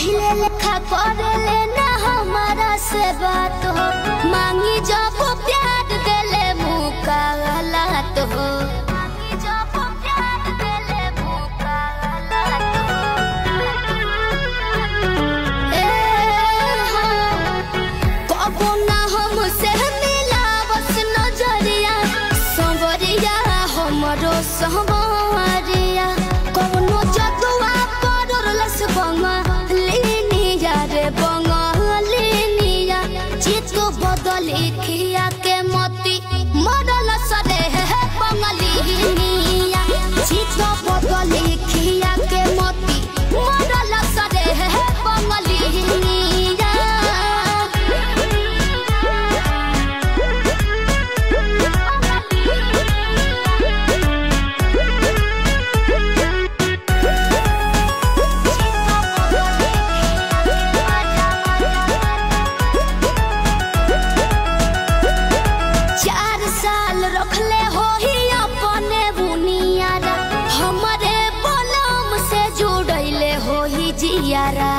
पहले लेखा करे लेना हमारा से बात हो, मांगी जब प्यार देले मुका गलत हो। कबो ना हमसे मिला बस नजरिया, संवरिया हमरो संवरिया। कौनो जदुआ पड़लस बंगलिनिया रे बंगलिनिया, चित बदली खिया के मोती मरल सरे है बंगलिनिया। चित बदली खिया के मोती मरल सरे है बंगलिनिया। रखले हो ही अपने बुनियारा, हमारे बलम से जुड़ले हो ही जियारा।